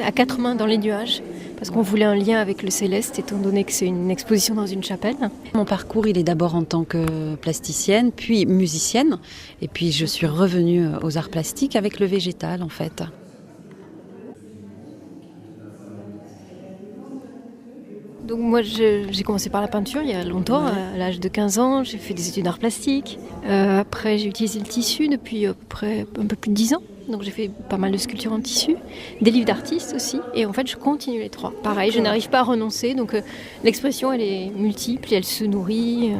à quatre mains dans les nuages, parce qu'on voulait un lien avec le céleste, étant donné que c'est une exposition dans une chapelle. Mon parcours, il est d'abord en tant que plasticienne, puis musicienne, et puis je suis revenue aux arts plastiques avec le végétal en fait. Donc moi j'ai commencé par la peinture il y a longtemps, à l'âge de 15 ans, j'ai fait des études d'art plastique. Après j'ai utilisé le tissu depuis à peu près un peu plus de 10 ans. Donc j'ai fait pas mal de sculptures en tissu, des livres d'artistes aussi, et en fait je continue les trois. Pareil, je n'arrive pas à renoncer, donc l'expression elle est multiple et elle se nourrit.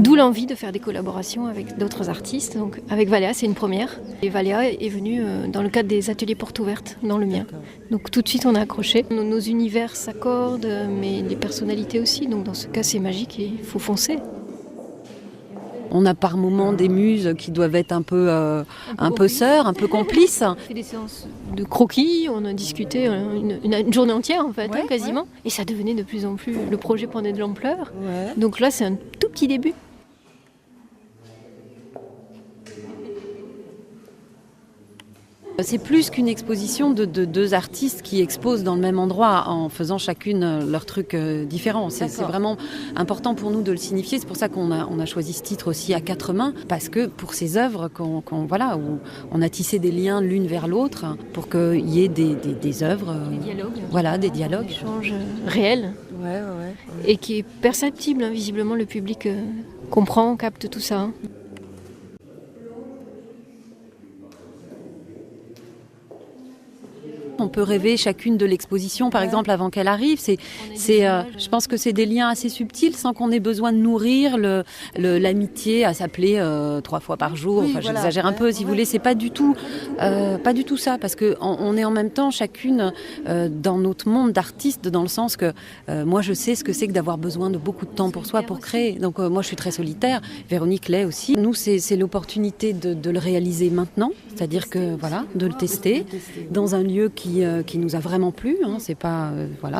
D'où l'envie de faire des collaborations avec d'autres artistes. Donc avec Valéa, c'est une première. Et Valéa est venue dans le cadre des ateliers portes ouvertes, dans le mien. Donc tout de suite on a accroché. Nos univers s'accordent, mais les personnalités aussi. Donc dans ce cas c'est magique et il faut foncer. On a par moments des muses qui doivent être un peu sœurs, un peu complices. On a fait des séances de croquis, on a discuté une journée entière en fait, quasiment. Ouais. Et ça devenait de plus en plus, le projet prenait de l'ampleur. Ouais. Donc là c'est un tout petit début. C'est plus qu'une exposition de deux artistes qui exposent dans le même endroit en faisant chacune leur truc différent. C'est vraiment important pour nous de le signifier. C'est pour ça qu'on a choisi ce titre aussi à quatre mains, parce que pour ces œuvres, où on a tissé des liens l'une vers l'autre pour qu'il y ait des œuvres. Des dialogues. Voilà, des dialogues. Des échanges réels. Ouais. Et qui est perceptible, hein, visiblement le public comprend, capte tout ça. Hein. On peut rêver chacune de l'exposition, par exemple, avant qu'elle arrive. Je pense que c'est des liens assez subtils, sans qu'on ait besoin de nourrir l'amitié à s'appeler 3 fois par jour. Oui, j'exagère un peu, si vous voulez. C'est pas du tout ça, parce que on est en même temps chacune dans notre monde d'artistes, dans le sens que moi, je sais ce que c'est que d'avoir besoin de beaucoup de temps pour soi, pour créer. Donc moi, je suis très solitaire. Véronique l'est aussi. Nous, c'est l'opportunité de le réaliser maintenant, c'est-à-dire que de le tester dans un lieu qui nous a vraiment plu. Hein. C'est pas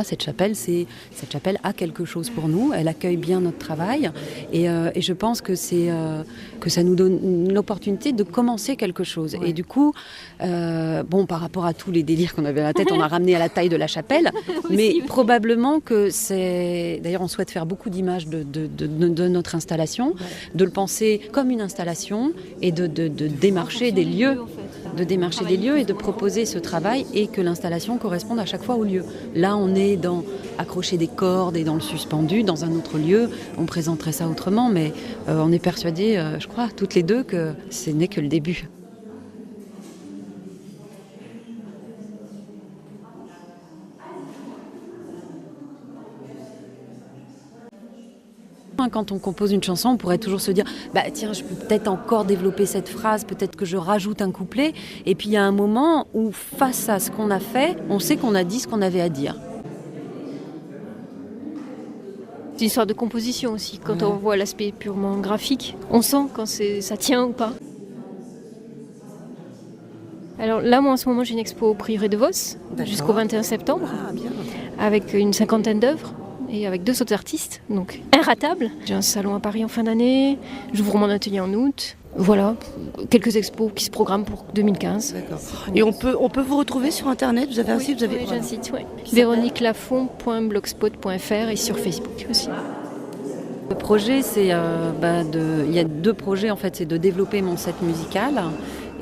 cette chapelle a quelque chose pour nous. Elle accueille bien notre travail et je pense que que ça nous donne l'opportunité de commencer quelque chose. Ouais. Et du coup, par rapport à tous les délires qu'on avait à la tête, on a ramené à la taille de la chapelle, mais probablement que c'est. D'ailleurs, on souhaite faire beaucoup d'images de notre installation, de le penser comme une installation et de démarcher des lieux. De démarcher des lieux et de proposer ce travail et que l'installation corresponde à chaque fois au lieu. Là, on est dans accrocher des cordes et dans le suspendu. Dans un autre lieu, on présenterait ça autrement, mais on est persuadés, je crois, toutes les deux, que ce n'est que le début. Quand on compose une chanson, on pourrait toujours se dire tiens, je peux peut-être encore développer cette phrase, peut-être que je rajoute un couplet. Et puis il y a un moment où, face à ce qu'on a fait, on sait qu'on a dit ce qu'on avait à dire. C'est une histoire de composition aussi. Quand on voit l'aspect purement graphique, on sent quand ça tient ou pas. Alors là, moi en ce moment, j'ai une expo au Prieuré de Vos jusqu'au 21 septembre, avec une 50aine d'œuvres. Et avec 2 autres artistes, donc inratables. J'ai un salon à Paris en fin d'année, j'ouvre mon atelier en août. Voilà, quelques expos qui se programment pour 2015. D'accord. Et on peut vous retrouver sur Internet. Vous avez un site, j'ai un site, oui. véroniquelafont.blogspot.fr et sur Facebook aussi. Le projet, il y a 2 projets en fait, c'est de développer mon set musical.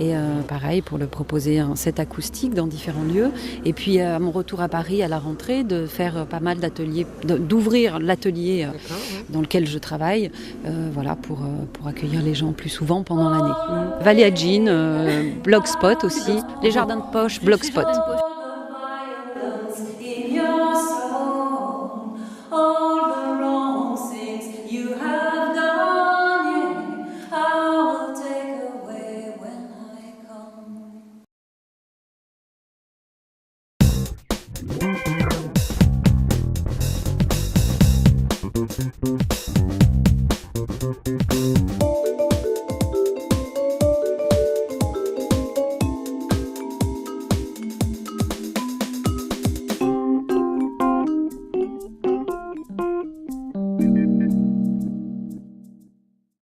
Et pareil, pour le proposer un set acoustique dans différents lieux. Et puis à mon retour à Paris, à la rentrée, de faire pas mal d'ateliers, d'ouvrir l'atelier dans lequel je travaille, pour accueillir les gens plus souvent pendant l'année. Valéa Jean, Blogspot aussi, les jardins de poche, Blogspot.